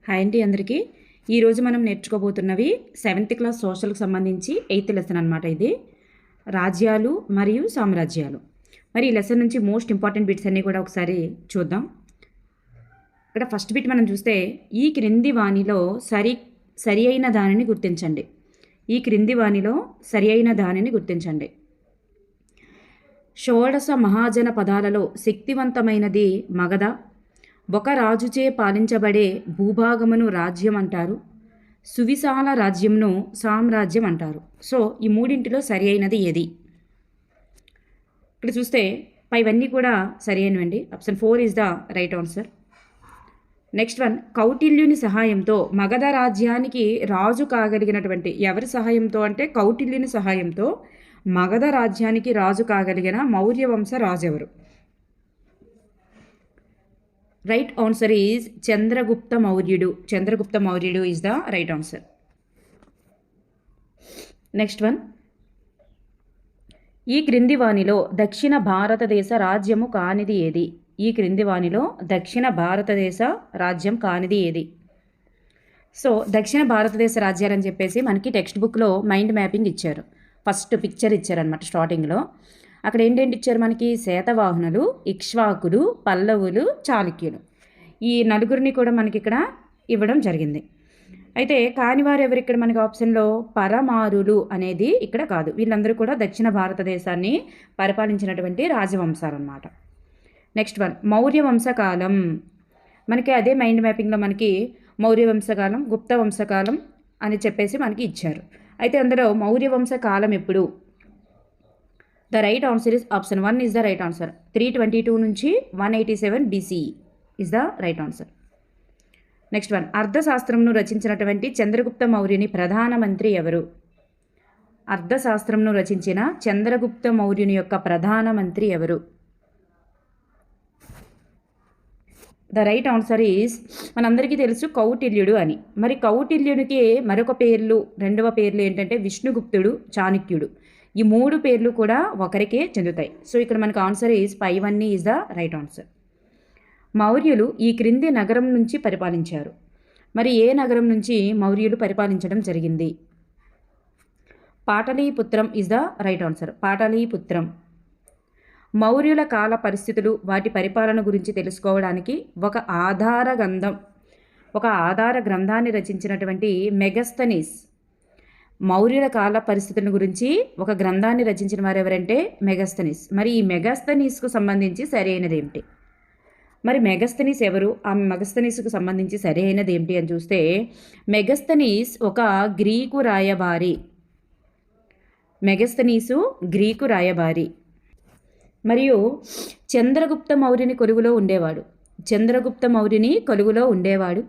Hi అండి అందరికీ. ఈరోజు మనం నేర్చుకోబోతున్నవి 7th క్లాస్ సోషల్కి సంబంధించి 8th లెసన్ అనమాట. ఇది రాజ్యాలు మరియు సామ్రాజ్యాలు. మరి ఈ లెసన్ నుంచి మోస్ట్ ఇంపార్టెంట్ బిట్స్ అన్నీ కూడా ఒకసారి చూద్దాం. ఇక్కడ ఫస్ట్ బిట్ మనం చూస్తే, ఈ క్రింది వాణిలో సరి అయిన దానిని గుర్తించండి. ఈ క్రింది వాణిలో సరి అయిన దానిని గుర్తించండి. షోడశ మహాజన పదాలలో శక్తివంతమైనది మగధ. ఒక రాజుచే పాలించబడే భూభాగమును రాజ్యం అంటారు. సువిశాల రాజ్యంను సామ్రాజ్యం అంటారు. సో ఈ మూడింటిలో సరి అయినది ఏది? ఇక్కడ చూస్తే పైవన్నీ కూడా సరి అయినవండి. Option 4 is the right answer. Next one, కౌటిల్యుని సహాయంతో మగధ రాజ్యానికి రాజు కాగలిగినటువంటి, ఎవరి సహాయంతో అంటే కౌటిల్యుని సహాయంతో మగధ రాజ్యానికి రాజు కాగలిగిన మౌర్య వంశ రాజు ఎవరు? రైట్ ఆన్సర్ ఈజ్ చంద్రగుప్త మౌర్యుడు. చంద్రగుప్త మౌర్యుడు is the right answer. Next one, ఈ క్రింది వాణిలో దక్షిణ భారతదేశ రాజ్యము కానిది ఏది? ఈ క్రింది వాణిలో దక్షిణ భారతదేశ రాజ్యం కానిది ఏది? సో దక్షిణ భారతదేశ రాజ్యాలని చెప్పేసి మనకి టెక్స్ట్ బుక్లో మైండ్ మ్యాపింగ్ ఇచ్చారు. ఫస్ట్ పిక్చర్ ఇచ్చారనమాట స్టార్టింగ్లో. అక్కడ ఏంటేంటి ఇచ్చారు మనకి? శాతవాహనులు, ఇక్ష్వాకులు, పల్లవులు, చాళుక్యులు. ఈ నలుగురిని కూడా మనకి ఇక్కడ ఇవ్వడం జరిగింది. అయితే కానివారు ఎవరు ఇక్కడ మనకి ఆప్షన్లో? పరమారులు అనేది ఇక్కడ కాదు. వీళ్ళందరూ కూడా దక్షిణ భారతదేశాన్ని పరిపాలించినటువంటి రాజవంశాలు అన్నమాట. నెక్స్ట్ వన్, మౌర్య వంశకాలం. మనకి అదే మైండ్ మ్యాపింగ్లో మనకి మౌర్య వంశకాలం, గుప్త వంశకాలం అని చెప్పేసి మనకి ఇచ్చారు. అయితే అందులో మౌర్య వంశకాలం ఎప్పుడు? The right answer is option 1 is the right answer. 322 నుంచి 187 BCE is the right answer. Next one, అర్థశాస్త్రంను రచించినటువంటి చంద్రగుప్త మౌర్యుని ప్రధానమంత్రి ఎవరు? అర్థశాస్త్రంను రచించిన చంద్రగుప్త మౌర్యుని యొక్క ప్రధానమంత్రి ఎవరు? ద రైట్ ఆన్సర్ ఈజ్, మనందరికీ తెలుసు కౌటిల్యుడు అని. మరి కౌటిల్యునికి మరొక పేర్లు, రెండవ పేర్లు ఏంటంటే విష్ణుగుప్తుడు, చాణక్యుడు. ఈ మూడు పేర్లు కూడా ఒకరికే చెందుతాయి. సో ఇక్కడ మనకు ఆన్సర్ ఈజ్ పైవన్నీ ఈజ్ ద రైట్ ఆన్సర్. మౌర్యులు ఈ క్రింది నగరం నుంచి పరిపాలించారు. మరి ఏ నగరం నుంచి మౌర్యులు పరిపాలించడం జరిగింది? పాటలీపుత్రం ఈజ్ ద రైట్ ఆన్సర్. పాటలీపుత్రం. మౌర్యుల కాల పరిస్థితులు, వాటి పరిపాలన గురించి తెలుసుకోవడానికి ఒక ఆధార గ్రంథాన్ని రచించినటువంటి మెగస్తనీస్. మౌర్యుల కాల పరిస్థితుల గురించి ఒక గ్రంథాన్ని రచించిన వారు ఎవరంటే మెగస్తనీస్. మరి ఈ మెగస్తనీస్కు సంబంధించి సరి అయినది ఏమిటి? మరి మెగస్తనీస్ ఎవరు? ఆ మెగస్తనీస్కు సంబంధించి సరి అయినది ఏమిటి అని చూస్తే, మెగస్తనీస్ ఒక గ్రీకు రాయబారి. మెగస్తనీసు గ్రీకు రాయబారి మరియు చంద్రగుప్త మౌర్యుని కొలువులో ఉండేవాడు.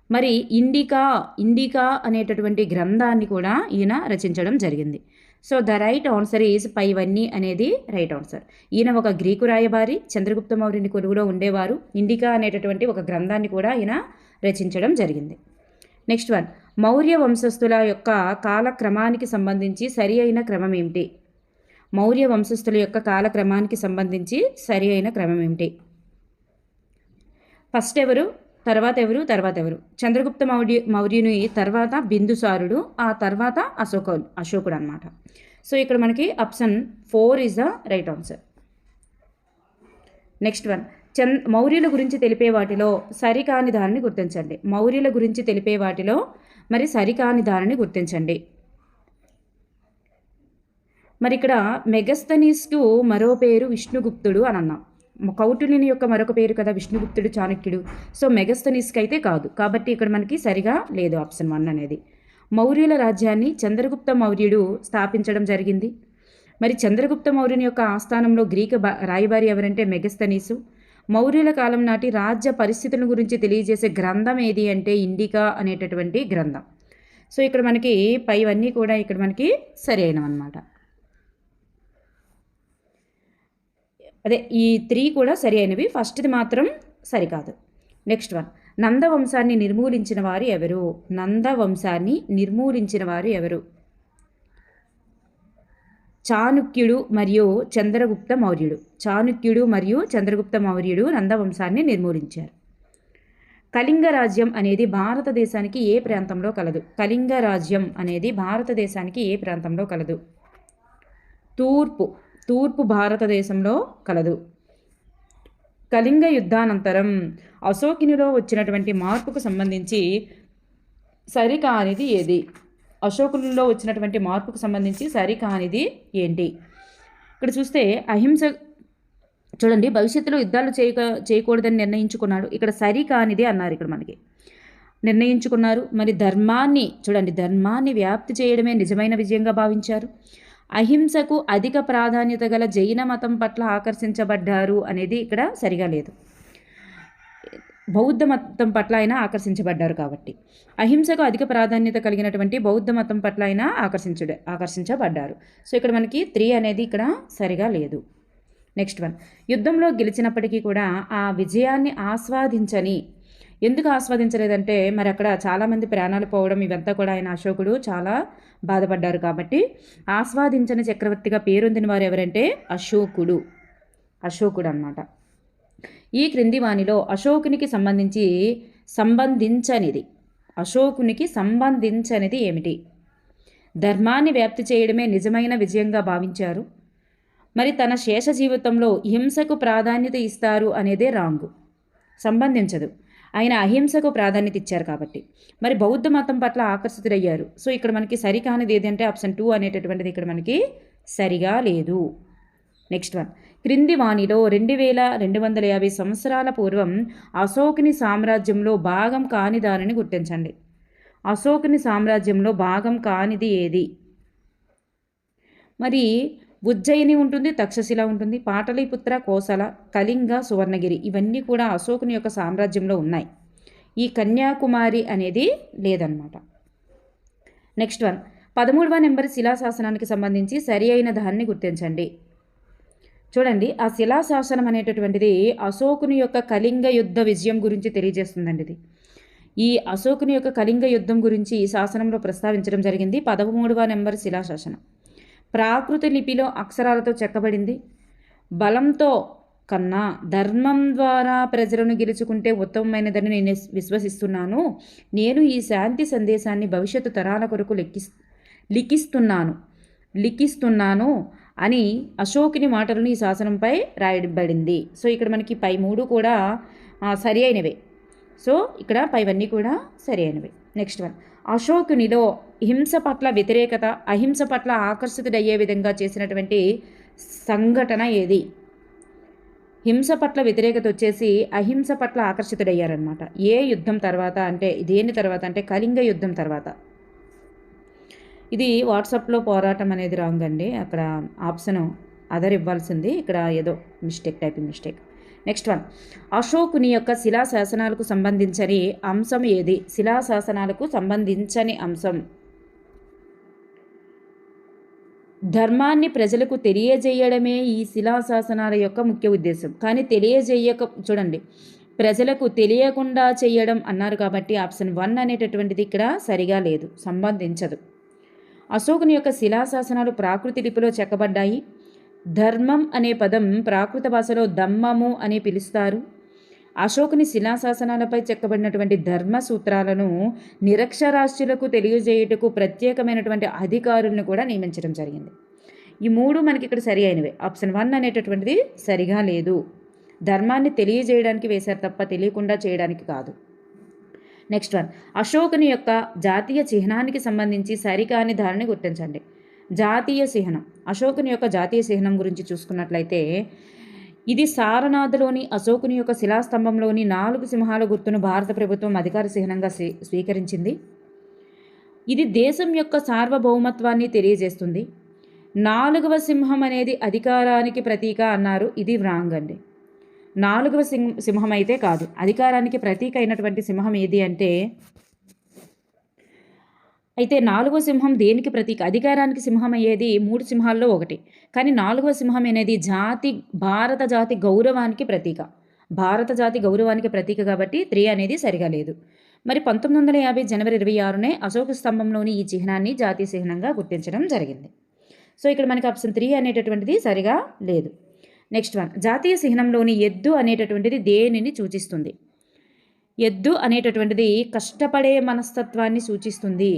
మరి ఇండికా అనేటటువంటి గ్రంథాన్ని కూడా ఈయన రచించడం జరిగింది. So the right answer is పైవన్నీ అనేది రైట్ ఆన్సర్. ఈయన ఒక గ్రీకు రాయబారి, చంద్రగుప్త మౌర్యుని కొలువులో ఉండేవారు, ఇండికా అనేటటువంటి ఒక గ్రంథాన్ని కూడా ఈయన రచించడం జరిగింది. నెక్స్ట్ వన్, మౌర్య వంశస్థుల యొక్క కాలక్రమానికి సంబంధించి సరి అయిన క్రమం ఏమిటి? మౌర్య వంశస్థుల యొక్క కాలక్రమానికి సంబంధించి సరి అయిన క్రమం ఏమిటి? ఫస్ట్ ఎవరు, తర్వాత ఎవరు? చంద్రగుప్త మౌర్యుని తర్వాత బిందుసారుడు, ఆ తర్వాత అశోకుడు అనమాట. సో ఇక్కడ మనకి option 4 is the right answer. Next one, మౌర్యుల గురించి తెలిపే వాటిలో సరికాని దానిని గుర్తించండి. మౌర్యుల గురించి తెలిపే వాటిలో మరి సరికాని దానిని గుర్తించండి. మరి ఇక్కడ మెగస్తనీస్కు మరో పేరు విష్ణుగుప్తుడు అని అన్నాం. కౌటిల్యుని యొక్క మరొక పేరు కదా విష్ణుగుప్తుడు, చాణక్యుడు. సో మెగస్తనీస్కి అయితే కాదు, కాబట్టి ఇక్కడ మనకి సరిగా లేదు ఆప్షన్ 1 అనేది. మౌర్యుల రాజ్యాన్ని చంద్రగుప్త మౌర్యుడు స్థాపించడం జరిగింది. మరి చంద్రగుప్త మౌర్యుని యొక్క ఆస్థానంలో గ్రీకు రాయబారి ఎవరంటే మెగస్తనీసు. మౌర్యుల కాలం నాటి రాజ్య పరిస్థితుల గురించి తెలియజేసే గ్రంథం ఏది అంటే ఇండికా అనేటటువంటి గ్రంథం. సో ఇక్కడ మనకి పైవన్నీ కూడా ఇక్కడ మనకి సరి అయినవన్నమాట. అదే ఈ 3 కూడా సరి అయినవి, ఫస్ట్ది మాత్రం సరికాదు. నెక్స్ట్ వన్, నందవంశాన్ని నిర్మూలించిన వారు ఎవరు? చాణుక్యుడు మరియు చంద్రగుప్త మౌర్యుడు. నందవంశాన్ని నిర్మూలించారు. కళింగ రాజ్యం అనేది భారతదేశానికి ఏ ప్రాంతంలో కలదు? కళింగ రాజ్యం అనేది భారతదేశానికి ఏ ప్రాంతంలో కలదు? తూర్పు భారతదేశంలో కలదు. కళింగ యుద్ధానంతరం అశోకునిలో వచ్చినటువంటి మార్పుకు సంబంధించి సరికానిది ఏది? అశోకునిలో వచ్చినటువంటి మార్పుకు సంబంధించి సరికానిది ఏంటి? ఇక్కడ చూస్తే అహింస, చూడండి, భవిష్యత్తులో యుద్ధాలు చేయకూడదని నిర్ణయించుకున్నాడు. ఇక్కడ సరికానిది అన్నారు. ఇక్కడ మనకి నిర్ణయించుకున్నారు. మరి ధర్మాన్ని వ్యాప్తి చేయడమే నిజమైన విజయంగా భావించారు. అహింసకు అధిక ప్రాధాన్యత గల జైన మతం పట్ల ఆకర్షించబడ్డారు అనేది ఇక్కడ సరిగా లేదు. బౌద్ధ మతం పట్ల అయినా ఆకర్షించబడ్డారు కాబట్టి అహింసకు అధిక ప్రాధాన్యత కలిగినటువంటి బౌద్ధ మతం పట్ల అయినా ఆకర్షించబడ్డారు. సో ఇక్కడ మనకి 3 అనేది ఇక్కడ సరిగా లేదు. నెక్స్ట్ 1, యుద్ధంలో గెలిచినప్పటికీ కూడా ఆ విజయాన్ని ఎందుకు ఆస్వాదించలేదంటే మరి అక్కడ చాలామంది ప్రాణాలు పోవడం ఇవంతా కూడా ఆయన అశోకుడు చాలా బాధపడ్డారు కాబట్టి ఆస్వాదించని చక్రవర్తిగా పేరొందిన వారు ఎవరంటే అశోకుడు అన్నమాట. ఈ క్రింది వానిలో అశోకునికి సంబంధించనిది ఏమిటి? ధర్మాన్ని వ్యాప్తి చేయడమే నిజమైన విజయంగా భావించారు. మరి తన శేష జీవితంలో హింసకు ప్రాధాన్యత ఇస్తారు అనేదే రాంగు, సంబంధించదు. ఆయన అహింసకు ప్రాధాన్యత ఇచ్చారు కాబట్టి మరి బౌద్ధ మతం పట్ల ఆకర్షితులయ్యారు. సో ఇక్కడ మనకి సరికానిది ఏదంటే ఆప్షన్ 2 అనేటటువంటిది ఇక్కడ మనకి సరిగా లేదు. నెక్స్ట్ 1, క్రింది వానిలో 2250 సంవత్సరాల పూర్వం అశోకుని సామ్రాజ్యంలో భాగం కాని దానిని గుర్తించండి. అశోకుని సామ్రాజ్యంలో భాగం కానిది ఏది? మరి ఉజ్జయిని ఉంటుంది, తక్షశిల ఉంటుంది, పాటలీపుత్ర, కోసల, కళింగ, సువర్ణగిరి ఇవన్నీ కూడా అశోకుని యొక్క సామ్రాజ్యంలో ఉన్నాయి. ఈ కన్యాకుమారి అనేది లేదన్నమాట. నెక్స్ట్ 1, 13వ నెంబర్ శిలాశాసనానికి సంబంధించి సరి అయిన దాన్ని గుర్తించండి. చూడండి, ఆ శిలాశాసనం అనేటటువంటిది అశోకుని యొక్క కళింగ యుద్ధ విజయం గురించి తెలియజేస్తుందండి. ఇది ఈ అశోకుని యొక్క కళింగ యుద్ధం గురించి ఈ శాసనంలో ప్రస్తావించడం జరిగింది. 13వ నెంబర్ శిలాశాసనం ప్రాకృత లిపిలో అక్షరాలతో చెక్కబడింది. బలంతో కన్నా ధర్మం ద్వారా ప్రజలను గెలుచుకుంటే ఉత్తమమైనదని నేను విశ్వసిస్తున్నాను. నేను ఈ శాంతి సందేశాన్ని భవిష్యత్తు తరాల కొరకు లిఖిస్తున్నాను అని అశోకుని మాటలను ఈ శాసనంపై రాయబడింది. సో ఇక్కడ మనకి పై 3 కూడా సరి అయినవే. సో ఇక్కడ పైవన్నీ కూడా సరి అయినవే. నెక్స్ట్ 1, అశోకునిలో హింస పట్ల వ్యతిరేకత, అహింస పట్ల ఆకర్షితుడయ్యే విధంగా చేసినటువంటి సంఘటన ఏది? హింస పట్ల వ్యతిరేకత వచ్చేసి అహింస పట్ల ఆకర్షితుడయ్యారనమాట. ఏ యుద్ధం తర్వాత అంటే దేని తర్వాత అంటే కళింగ యుద్ధం తర్వాత. ఇది వాట్సాప్లో పోరాటం అనేది రాంగ్ అండి. అక్కడ ఆప్షన్ అదర్ ఇవ్వాల్సింది, ఇక్కడ ఏదో టైపింగ్ మిస్టేక్. నెక్స్ట్ 1, అశోకుని యొక్క శిలాశాసనాలకు సంబంధించని అంశం ఏది? శిలాశాసనాలకు సంబంధించని అంశం ధర్మాన్ని ప్రజలకు తెలియజేయడమే ఈ శిలాశాసనాల యొక్క ముఖ్య ఉద్దేశం. కానీ చూడండి, ప్రజలకు తెలియకుండా చేయడం అన్నారు కాబట్టి ఆప్షన్ 1 అనేటటువంటిది ఇక్కడ సరిగా లేదు, సంబంధించదు. అశోకుని యొక్క శిలాశాసనాలు ప్రాకృత లిపిలో చెక్కబడ్డాయి. ధర్మం అనే పదం ప్రాకృత భాషలో దమ్మము అని పిలుస్తారు. అశోకుని శిలాశాసనాలపై చెక్కబడినటువంటి ధర్మ సూత్రాలను నిరక్షరాస్యులకు తెలియజేయుటకు ప్రత్యేకమైనటువంటి అధికారులను కూడా నియమించడం జరిగింది. ఈ 3 మనకి ఇక్కడ సరి అయినవే. ఆప్షన్ 1 అనేటటువంటిది సరిగా లేదు. ధర్మాన్ని తెలియజేయడానికి వేశారు తప్ప తెలియకుండా చేయడానికి కాదు. నెక్స్ట్ 1, అశోకుని యొక్క జాతీయ చిహ్నానికి సంబంధించి సరికాని దానిని గుర్తించండి. జాతీయ చిహ్నం, అశోకుని యొక్క జాతీయ చిహ్నం గురించి చూసుకున్నట్లయితే ఇది సారనాథ్లోని అశోకుని యొక్క శిలాస్తంభంలోని 4 సింహాల గుర్తును భారత ప్రభుత్వం అధికార చిహ్నంగా స్వీకరించింది. ఇది దేశం యొక్క సార్వభౌమత్వాన్ని తెలియజేస్తుంది. 4వ సింహం అనేది అధికారానికి ప్రతీక అన్నారు. ఇది రాంగ్ అండి. 4వ సింహం అయితే కాదు. అధికారానికి ప్రతీక అయినటువంటి సింహం ఏది అంటే అయితే 4వ సింహం దేనికి ప్రతీక? అధికారానికి సింహం అయ్యేది 3 సింహాల్లో ఒకటి. కానీ 4వ సింహం అనేది భారత జాతి గౌరవానికి ప్రతీక. భారత జాతి గౌరవానికి ప్రతీక కాబట్టి 3 అనేది సరిగా లేదు. మరి 1950 జనవరి 26నే అశోక స్తంభంలోని ఈ చిహ్నాన్ని జాతీయ చిహ్నంగా గుర్తించడం జరిగింది. సో ఇక్కడ మనకి ఆప్షన్ 3 అనేటటువంటిది సరిగా లేదు. నెక్స్ట్ 1, జాతీయ చిహ్నంలోని ఎద్దు అనేటటువంటిది దేనిని సూచిస్తుంది? ఎద్దు అనేటటువంటిది కష్టపడే మనస్తత్వాన్ని సూచిస్తుంది.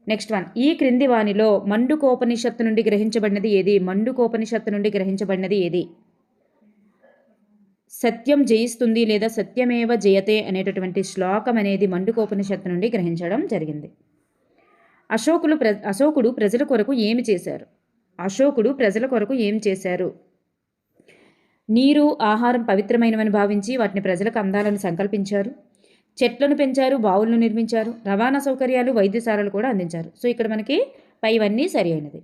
నెక్స్ట్ వన్, ఈ క్రింది వానిలో మండుకోపనిషత్తు నుండి గ్రహించబడినది ఏది? మండుకోపనిషత్తు నుండి గ్రహించబడినది ఏది? సత్యం జయిస్తుంది లేదా సత్యమేవ జయతే అనేటటువంటి శ్లోకం అనేది మండుకోపనిషత్తు నుండి గ్రహించడం జరిగింది. అశోకుడు ప్రజల కొరకు ఏమి చేశారు? అశోకుడు ప్రజల కొరకు ఏం చేశారు? నీరు ఆహారం పవిత్రమైనవని భావించి వాటిని ప్రజలకు అందాలని సంకల్పించారు. చెట్లను పెంచారు, బావులను నిర్మించారు, రవాణా సౌకర్యాలు, వైద్యశాలలు కూడా అందించారు. సో ఇక్కడ మనకి పైవన్నీ సరి అయినది.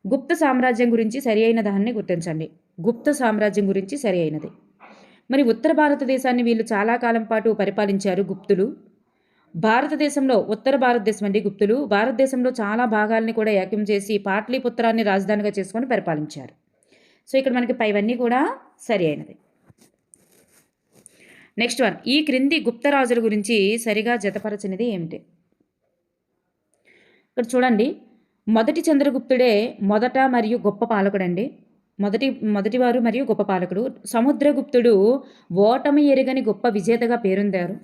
గుప్త సామ్రాజ్యం గురించి సరి అయిన దాన్ని గుర్తించండి. గుప్త సామ్రాజ్యం గురించి సరి అయినది. మరి ఉత్తర భారతదేశాన్ని వీళ్ళు చాలా కాలం పాటు పరిపాలించారు గుప్తులు. భారతదేశంలో ఉత్తర భారతదేశం అండి గుప్తులు భారతదేశంలో చాలా భాగాల్ని కూడా ఏకం చేసి పాట్లీపుత్రాన్ని రాజధానిగా చేసుకొని పరిపాలించారు. సో ఇక్కడ మనకి పైవన్నీ కూడా సరి అయినది. నెక్స్ట్ వన్, ఈ క్రింది గుప్తరాజుల గురించి సరిగా జతపరచినది ఏమిటి? ఇక్కడ చూడండి, మొదటి చంద్రగుప్తుడే మొదట మరియు గొప్ప పాలకుడండి. మొదటివారు మరియు గొప్ప పాలకుడు. సముద్రగుప్తుడు ఓటమి ఎరుగని గొప్ప విజేతగా పేరొందారు.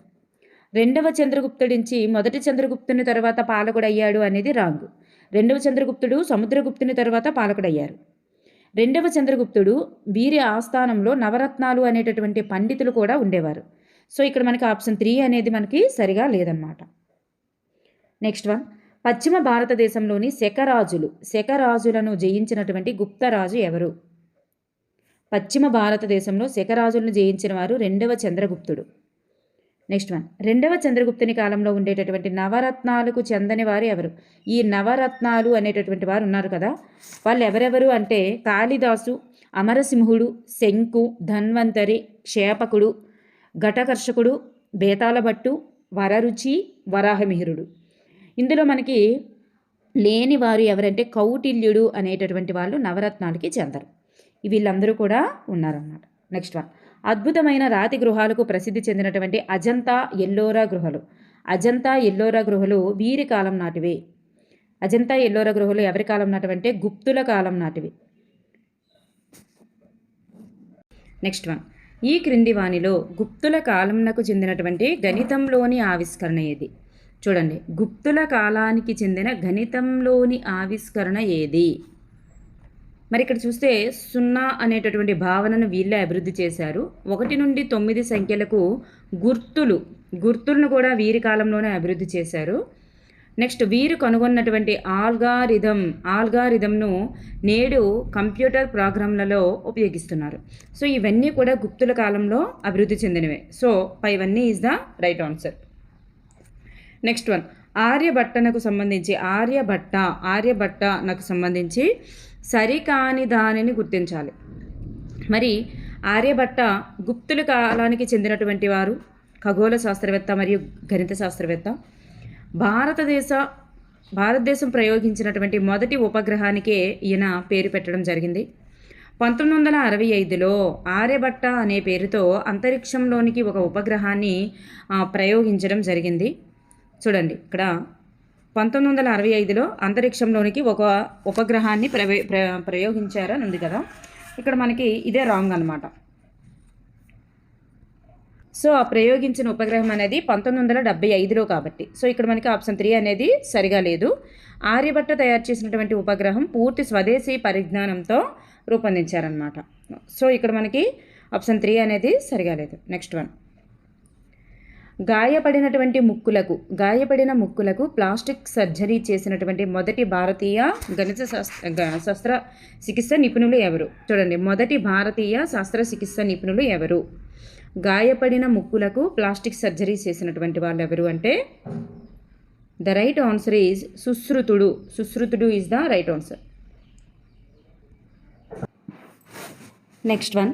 రెండవ చంద్రగుప్తుడి నుంచి మొదటి చంద్రగుప్తుని తర్వాత పాలకుడయ్యాడు అనేది రాంగ్. రెండవ చంద్రగుప్తుడు సముద్రగుప్తుని తర్వాత పాలకుడయ్యారు. రెండవ చంద్రగుప్తుడు వీరి ఆస్థానంలో నవరత్నాలు అనేటటువంటి పండితులు కూడా ఉండేవారు. సో ఇక్కడ మనకి ఆప్షన్ 3 అనేది మనకి సరిగా లేదన్నమాట. నెక్స్ట్ వన్, పశ్చిమ భారతదేశంలోని శకరాజులను జయించినటువంటి గుప్తరాజు ఎవరు? పశ్చిమ భారతదేశంలో శకరాజులను జయించిన వారు రెండవ చంద్రగుప్తుడు. నెక్స్ట్ వన్, రెండవ చంద్రగుప్తుని కాలంలో ఉండేటటువంటి నవరత్నాలకు చెందని వారు ఎవరు? ఈ నవరత్నాలు అనేటటువంటి వారు ఉన్నారు కదా, వాళ్ళు ఎవరెవరు అంటే కాళిదాసు, అమరసింహుడు, శంకు, ధన్వంతరి, క్షేపకుడు, ఘటకర్షకుడు, బేతాళభట్టు, వరరుచి, వరాహమిహిరుడు. ఇందులో మనకి లేని వారు ఎవరంటే కౌటిల్యుడు అనేటటువంటి వాళ్ళు నవరత్నాలకి చెందరు. వీళ్ళందరూ కూడా ఉన్నారన్నమాట. నెక్స్ట్ వన్, అద్భుతమైన రాతి గృహాలకు ప్రసిద్ధి చెందినటువంటి అజంతా ఎల్లోరా గుహలు వీరి కాలం నాటివి. అజంతా ఎల్లోరా గుహలు ఎవరి కాలం నాటివంటే గుప్తుల కాలం నాటివి. నెక్స్ట్ వన్, ఈ క్రింది వానిలో గుప్తుల కాలంనకు చెందినటువంటి గణితంలోని ఆవిష్కరణ ఏది? చూడండి, గుప్తుల కాలానికి చెందిన గణితంలోని ఆవిష్కరణ ఏది? మరి ఇక్కడ చూస్తే 0 అనేటటువంటి భావనను వీళ్ళే అభివృద్ధి చేశారు. 1 నుండి 9 సంఖ్యలకు గుర్తులను కూడా వీరి కాలంలోనే అభివృద్ధి చేశారు. నెక్స్ట్, వీరు కనుగొన్నటువంటి ఆల్గారిథంను నేడు కంప్యూటర్ ప్రోగ్రాంలలో ఉపయోగిస్తున్నారు. సో ఇవన్నీ కూడా గుప్తుల కాలంలో అభివృద్ధి చెందినవే. సో పైవన్నీ is the right answer. Next one, ఆర్యభట్టనకు సంబంధించి సరికాని దానిని గుర్తించాలి. మరి ఆర్యభట్ట గుప్తుల కాలానికి చెందినటువంటి వారు, ఖగోళ శాస్త్రవేత్త మరియు గణిత శాస్త్రవేత్త. భారతదేశం ప్రయోగించినటువంటి మొదటి ఉపగ్రహానికే ఈయన పేరు పెట్టడం జరిగింది. 1965లో ఆర్యభట్ట అనే పేరుతో అంతరిక్షంలోనికి ఒక ఉపగ్రహాన్ని ప్రయోగించడం జరిగింది. చూడండి, ఇక్కడ 1965లో అంతరిక్షంలోనికి ఒక ఉపగ్రహాన్ని ప్రయోగించారని ఉంది కదా, ఇక్కడ మనకి ఇదే రాంగ్ అనమాట. సో ఆ ప్రయోగించిన ఉపగ్రహం అనేది 1975లో కాబట్టి సో ఇక్కడ మనకి ఆప్షన్ 3 అనేది సరిగా లేదు. ఆర్యభట్ట తయారు చేసినటువంటి ఉపగ్రహం పూర్తి స్వదేశీ పరిజ్ఞానంతో రూపొందించారనమాట. సో ఇక్కడ మనకి ఆప్షన్ 3 అనేది సరిగా లేదు. నెక్స్ట్ వన్, గాయపడిన ముక్కులకు ప్లాస్టిక్ సర్జరీ చేసినటువంటి మొదటి భారతీయ గణిత శస్త్ర చికిత్స నిపుణులు ఎవరు? చూడండి, మొదటి భారతీయ శస్త్రచికిత్స నిపుణులు ఎవరు? గాయపడిన ముక్కులకు ప్లాస్టిక్ సర్జరీ చేసినటువంటి వాళ్ళు ఎవరు అంటే ద రైట్ ఆన్సర్ ఈజ్ సుశ్రుతుడు is the right answer. Next one,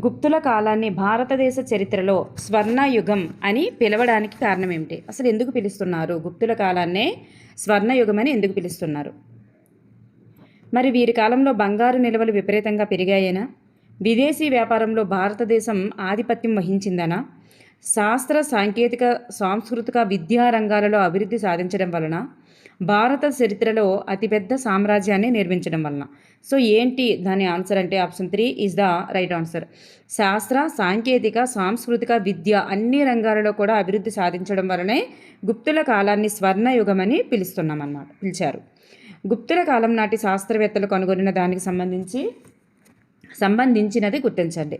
గుప్తుల కాలాన్ని భారతదేశ చరిత్రలో స్వర్ణయుగం అని పిలవడానికి కారణం ఏమిటి? అసలు ఎందుకు పిలుస్తున్నారు గుప్తుల కాలాన్నే స్వర్ణయుగం అని ఎందుకు పిలుస్తున్నారు? మరి వీరి కాలంలో బంగారు నిల్వలు విపరీతంగా పెరిగాయేనా? విదేశీ వ్యాపారంలో భారతదేశం ఆధిపత్యం వహించిందనా? శాస్త్ర సాంకేతిక సాంస్కృతిక విద్యా రంగాలలో అభివృద్ధి సాధించడం వలన? భారత చరిత్రలో అతిపెద్ద సామ్రాజ్యాన్ని నిర్మించడం వలన. సో ఏంటి దాని ఆన్సర్ అంటే option 3 is the right answer. శాస్త్ర, సాంకేతిక, సాంస్కృతిక, విద్య అన్ని రంగాలలో కూడా అభివృద్ధి సాధించడం వలనే గుప్తుల కాలాన్ని స్వర్ణయుగమని పిలిచారు. గుప్తుల కాలం నాటి శాస్త్రవేత్తలు కనుగొనిన దానికి సంబంధించినది గుర్తించండి.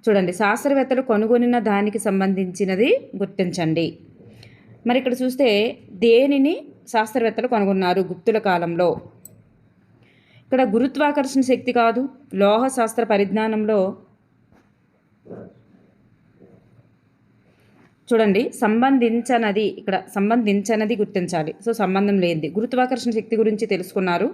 చూడండి, శాస్త్రవేత్తలు కనుగొనిన దానికి సంబంధించినది గుర్తించండి. మరి ఇక్కడ చూస్తే దేనిని శాస్త్రవేత్తలు కనుగొన్నారు గుప్తుల కాలంలో? ఇక్కడ గురుత్వాకర్షణ శక్తి కాదు, లోహ శాస్త్ర పరిజ్ఞానంలో చూడండి సంబంధించనది గుర్తించాలి. సో సంబంధం లేనిది. గురుత్వాకర్షణ శక్తి గురించి తెలుసుకున్నారు.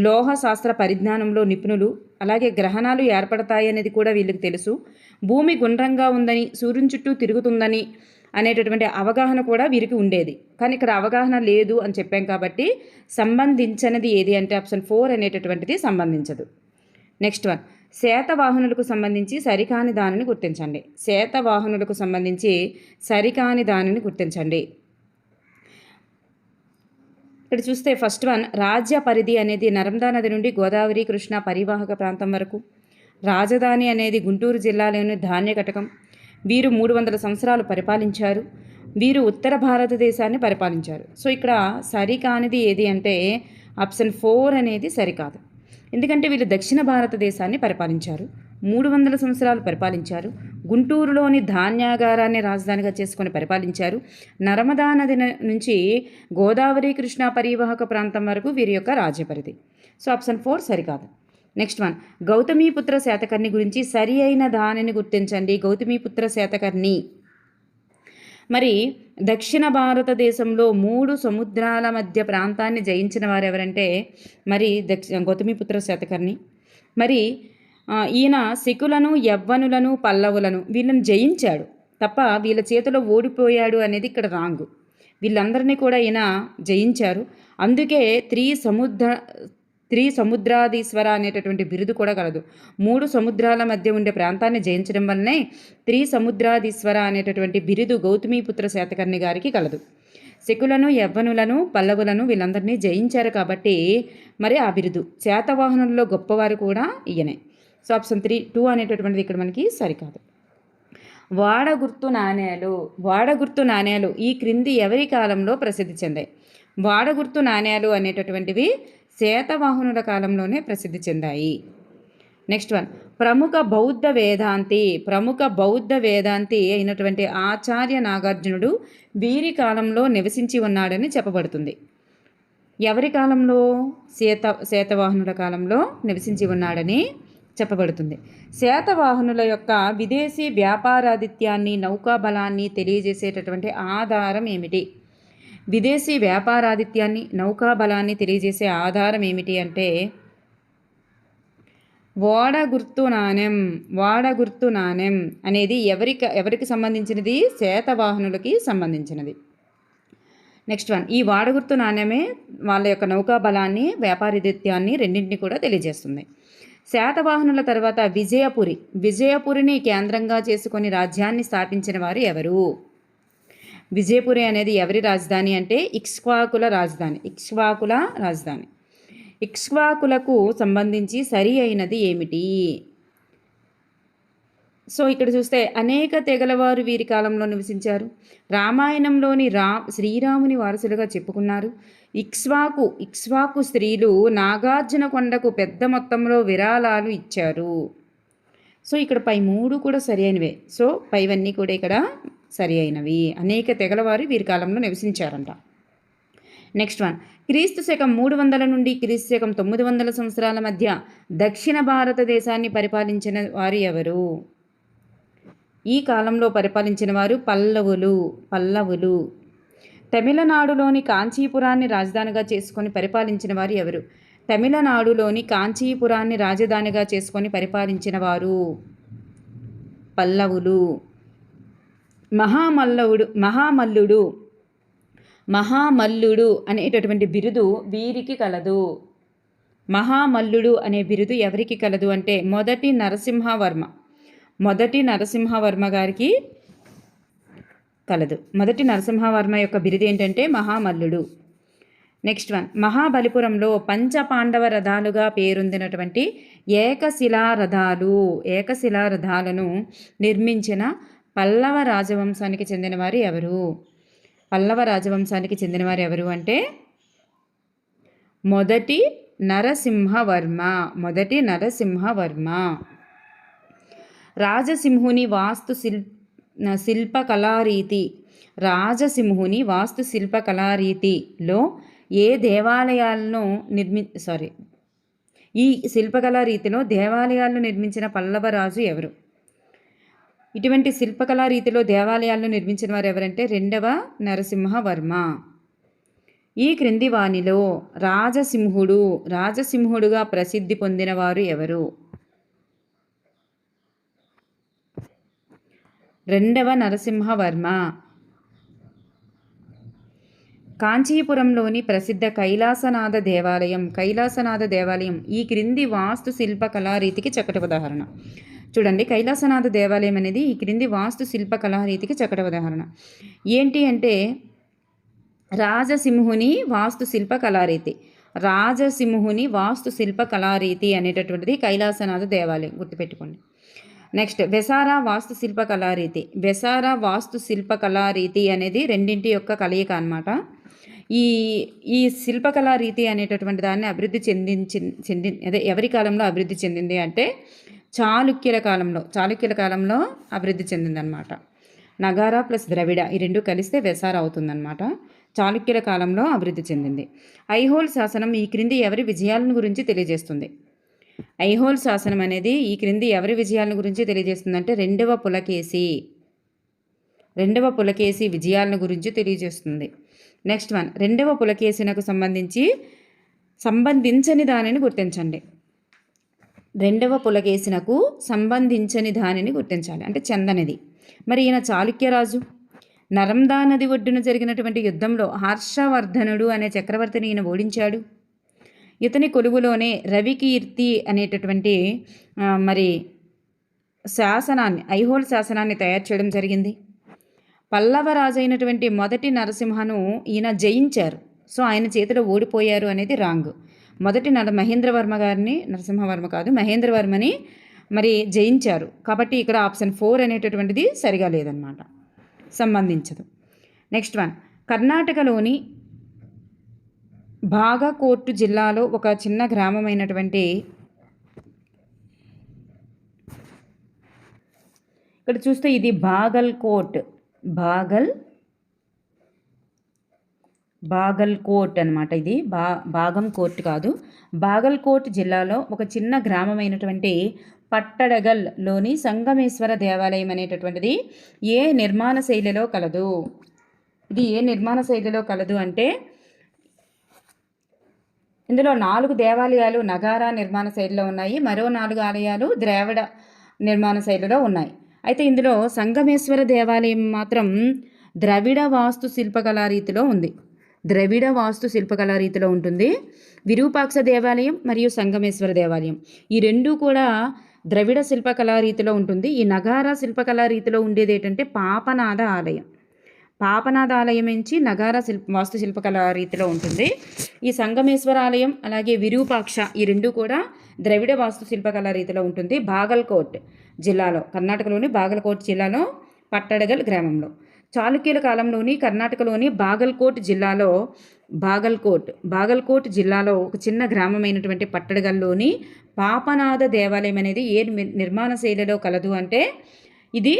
లోహ శాస్త్ర పరిజ్ఞానంలో నిపుణులు. అలాగే గ్రహణాలు ఏర్పడతాయి అనేది కూడా వీళ్ళకి తెలుసు. భూమి గుండ్రంగా ఉందని, సూర్యుని చుట్టూ తిరుగుతుందని అనేటటువంటి అవగాహన కూడా వీరికి ఉండేది. కానీ ఇక్కడ అవగాహన లేదు అని చెప్పాం కాబట్టి సంబంధించనది ఏది అంటే ఆప్షన్ 4 అనేటటువంటిది సంబంధించదు. నెక్స్ట్ వన్, శాతవాహనులకు సంబంధించి సరికాని దానిని గుర్తించండి. శాతవాహనులకు సంబంధించి సరికాని దానిని గుర్తించండి. ఇక్కడ చూస్తే ఫస్ట్ వన్, రాజ్య పరిధి అనేది నర్మదా నది నుండి గోదావరి కృష్ణ పరివాహక ప్రాంతం వరకు. రాజధాని అనేది గుంటూరు జిల్లాలోని ధాన్య కటకం. వీరు 300 సంవత్సరాలు పరిపాలించారు. వీరు ఉత్తర భారతదేశాన్ని పరిపాలించారు. సో ఇక్కడ సరికానిది ఏది అంటే ఆప్షన్ 4 అనేది సరికాదు. ఎందుకంటే వీళ్ళు దక్షిణ భారతదేశాన్ని పరిపాలించారు, 300 సంవత్సరాలు పరిపాలించారు. గుంటూరులోని ధాన్యాగారాన్ని రాజధానిగా చేసుకొని పరిపాలించారు. నర్మదా నది నుంచి గోదావరి కృష్ణా పరివాహక ప్రాంతం వరకు వీరి యొక్క రాజ్య పరిధి. సో ఆప్షన్ 4 సరికాదు. నెక్స్ట్ వన్, గౌతమీపుత్ర శాతకర్ణి గురించి సరి అయిన దానిని గుర్తించండి. గౌతమీపుత్ర శాతకర్ణి మరి దక్షిణ భారతదేశంలో 3 సముద్రాల మధ్య ప్రాంతాన్ని జయించిన వారు ఎవరంటే మరి గౌతమీపుత్ర శాతకర్ణి. మరి ఈయన శకులను, యవ్వనులను, పల్లవులను వీళ్ళని జయించాడు తప్ప వీళ్ళ చేతిలో ఓడిపోయాడు అనేది ఇక్కడ రాంగ్. వీళ్ళందరినీ కూడా ఈయన జయించారు. అందుకే త్రిసముద్రాధీశ్వర అనేటటువంటి బిరుదు కూడా కలదు. 3 సముద్రాల మధ్య ఉండే ప్రాంతాన్ని జయించడం వల్లనే త్రిసముద్రాధీశ్వర అనేటటువంటి బిరుదు గౌతమీపుత్ర శాతకర్ణి గారికి కలదు. శకులను, యవ్వనులను, పల్లవులను వీళ్ళందరినీ జయించారు కాబట్టి మరి ఆ బిరుదు. శాతవాహనుల్లో గొప్పవారు కూడా ఈయనే. సో ఆప్షన్ 2 అనేటటువంటిది ఇక్కడ మనకి సరికాదు. వాడగుర్తు నాణేలు ఈ క్రింది ఎవరి కాలంలో ప్రసిద్ధి చెందాయి? వాడగుర్తు నాణేలు అనేటటువంటివి శాతవాహనుల కాలంలోనే ప్రసిద్ధి చెందాయి. నెక్స్ట్ వన్, ప్రముఖ బౌద్ధ వేదాంతి అయినటువంటి ఆచార్య నాగార్జునుడు వీరి కాలంలో నివసించి ఉన్నాడని చెప్పబడుతుంది. ఎవరి కాలంలో? శాతవాహనుల కాలంలో నివసించి ఉన్నాడని చెప్పబడుతుంది. శాతవాహనుల యొక్క విదేశీ వ్యాపారాధిత్యాన్ని, నౌకాబలాన్ని తెలియజేసేటటువంటి ఆధారం ఏమిటి? విదేశీ వ్యాపారాధిత్యాన్ని, నౌకాబలాన్ని తెలియజేసే ఆధారం ఏమిటి అంటే వాడగుర్తు నాణెం అనేది ఎవరికి సంబంధించినది? శాతవాహనులకి సంబంధించినది. నెక్స్ట్ వన్, ఈ వాడగుర్తు నాణ్యమే వాళ్ళ యొక్క నౌకాబలాన్ని, వ్యాపారాధిత్యాన్ని రెండింటిని కూడా తెలియజేస్తుంది. శాతవాహనుల తర్వాత విజయపురిని కేంద్రంగా చేసుకొని రాజ్యాన్ని స్థాపించిన వారు ఎవరు? విజయపురి అనేది ఎవరి రాజధాని అంటే ఇక్ష్వాకుల రాజధాని. ఇక్ష్వాకులకు సంబంధించి సరి అయినది ఏమిటి? సో ఇక్కడ చూస్తే అనేక తెగలవారు వీరి కాలంలో నివసించారు. రామాయణంలోని శ్రీరాముని వారసులుగా చెప్పుకున్నారు. ఇక్ష్వాకు స్త్రీలు నాగార్జున కొండకు పెద్ద మొత్తంలో విరాళాలు ఇచ్చారు. సో ఇక్కడ పై 3 కూడా సరి అయినవే. సో పైవన్నీ కూడా ఇక్కడ సరి అయినవి. అనేక తెగలవారు వీరి కాలంలో నివసించారంట. నెక్స్ట్ వన్, క్రీస్తు శకం 300 నుండి క్రీస్తు శకం 900 సంవత్సరాల మధ్య దక్షిణ భారతదేశాన్ని పరిపాలించిన వారు ఎవరు? ఈ కాలంలో పరిపాలించిన వారు పల్లవులు. తమిళనాడులోని కాంచీపురాన్ని రాజధానిగా చేసుకొని పరిపాలించిన వారు ఎవరు? తమిళనాడులోని కాంచీపురాన్ని రాజధానిగా చేసుకొని పరిపాలించిన వారు పల్లవులు. మహామల్లుడు అనేటటువంటి బిరుదు వీరికి కలదు. మహామల్లుడు అనే బిరుదు ఎవరికి కలదు అంటే మొదటి నరసింహవర్మ గారికి కలదు. మొదటి నరసింహవర్మ యొక్క బిరుదు ఏంటంటే మహామల్లుడు. నెక్స్ట్ వన్, మహాబలిపురంలో పంచపాండవ రథాలుగా పేరొందినటువంటి ఏకశిలా రథాలను నిర్మించిన పల్లవ రాజవంశానికి చెందినవారు ఎవరు? పల్లవ రాజవంశానికి చెందినవారు ఎవరు అంటే మొదటి నరసింహవర్మ. రాజసింహుని వాస్తు శిల్పకళారీతిలో ఏ దేవాలయాలను ఈ శిల్పకళారీతిలో దేవాలయాలను నిర్మించిన పల్లవరాజు ఎవరు? ఇటువంటి శిల్పకళారీతిలో దేవాలయాలను నిర్మించిన వారు ఎవరంటే 2వ నరసింహవర్మ. ఈ క్రింది వానిలో రాజసింహుడుగా ప్రసిద్ధి పొందిన వారు ఎవరు? 2వ నరసింహవర్మ. కాంచీపురంలోని ప్రసిద్ధ కైలాసనాథ దేవాలయం ఈ క్రింది వాస్తు శిల్పకళారీతికి చక్కటి ఉదాహరణ. చూడండి, కైలాసనాథ దేవాలయం అనేది ఈ క్రింది వాస్తు శిల్పకళారీతికి చక్కటి ఉదాహరణ. ఏంటి అంటే రాజసింహుని వాస్తు శిల్పకళారీతి అనేటటువంటిది కైలాసనాథ దేవాలయం, గుర్తుపెట్టుకోండి. నెక్స్ట్, వెసారా వాస్తు శిల్పకళారీతి అనేది రెండింటి యొక్క కలయిక అన్నమాట. ఈ శిల్పకళారీతి అనేటటువంటి దాన్ని అభివృద్ధి ఎవరి కాలంలో అభివృద్ధి చెందింది అంటే చాళుక్యుల కాలంలో అభివృద్ధి చెందిందనమాట. నగారా ప్లస్ ద్రవిడ ఈ రెండు కలిస్తే వెసార అవుతుందన్నమాట. చాళుక్యుల కాలంలో అభివృద్ధి చెందింది. ఐహోల్ శాసనం ఈ క్రింది ఎవరి విజయాలను గురించి తెలియజేస్తుంది? ఐహోల్ శాసనం అనేది ఈ క్రింది ఎవరి విజయాలను గురించి తెలియజేస్తుందంటే రెండవ పులకేసి విజయాలను గురించి తెలియజేస్తుంది. నెక్స్ట్ వన్, రెండవ పులకేశినకు సంబంధించని దానిని గుర్తించండి. రెండవ పులకేశినకు సంబంధించని దానిని గుర్తించాలి అంటే చెందనిది. మరి ఈయన చాళుక్యరాజు. నర్మదా నది ఒడ్డున జరిగినటువంటి యుద్ధంలో హర్షవర్ధనుడు అనే చక్రవర్తిని ఈయన ఓడించాడు. ఇతని కొలువులోనే రవికీర్తి అనేటటువంటి ఐహోల్ శాసనాన్ని తయారు చేయడం జరిగింది. పల్లవ రాజు అయినటువంటి మొదటి నరసింహను ఈయన జయించారు. సో ఆయన చేతిలో ఓడిపోయారు అనేది రాంగ్. మొదటి మహేంద్రవర్మని జయించారు. కాబట్టి ఇక్కడ ఆప్షన్ 4 అనేటటువంటిది సరిగా లేదన్నమాట, సంబంధించదు. నెక్స్ట్ వన్, కర్ణాటకలోని బాగల్కోట్ జిల్లాలో ఒక చిన్న గ్రామమైనటువంటి ఇక్కడ చూస్తే ఇది బాగల్కోట్ అనమాట. ఇది బాగంకోట్ కాదు, బాగల్కోట్ జిల్లాలో ఒక చిన్న గ్రామమైనటువంటి పట్టడగల్లోని సంగమేశ్వర దేవాలయం అనేటటువంటిది ఏ నిర్మాణ శైలిలో కలదు? ఇది ఏ నిర్మాణ శైలిలో కలదు అంటే ఇందులో 4 దేవాలయాలు నగారా నిర్మాణ శైలిలో ఉన్నాయి, మరో 4 ఆలయాలు ద్రావిడ నిర్మాణ శైలిలో ఉన్నాయి. అయితే ఇందులో సంగమేశ్వర దేవాలయం మాత్రం ద్రవిడ వాస్తు శిల్పకళారీతిలో ఉంటుంది. విరూపాక్ష దేవాలయం మరియు సంగమేశ్వర దేవాలయం ఈ రెండూ కూడా ద్రవిడ శిల్పకళారీతిలో ఉంటుంది. ఈ నగారా శిల్పకళారీతిలో ఉండేది ఏంటంటే పాపనాథ ఆలయం నుంచి నగారా వాస్తు శిల్పకళారీతిలో ఉంటుంది. ఈ సంగమేశ్వర ఆలయం అలాగే విరూపాక్ష ఈ రెండు కూడా ద్రవిడ వాస్తు శిల్పకళారీతిలో ఉంటుంది. బాగల్కోట్ జిల్లాలో, కర్ణాటకలోని బాగల్కోట్ జిల్లాలో పట్టడగల్ గ్రామంలో. చాళుక్యుల కాలంలోని కర్ణాటకలోని బాగల్కోట్ జిల్లాలో ఒక చిన్న గ్రామమైనటువంటి పట్టడగల్లోని పాపనాథ దేవాలయం అనేది ఏ నిర్మాణ శైలిలో కలదు అంటే ఇది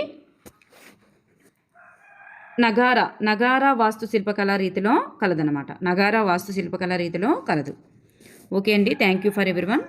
నగారా వాస్తు శిల్పకళారీతిలో కలదనమాట. నగారా వాస్తు శిల్పకళారీతిలో కలదు. ఓకే అండి, థ్యాంక్ యూ ఫర్ ఎవ్రీవన్.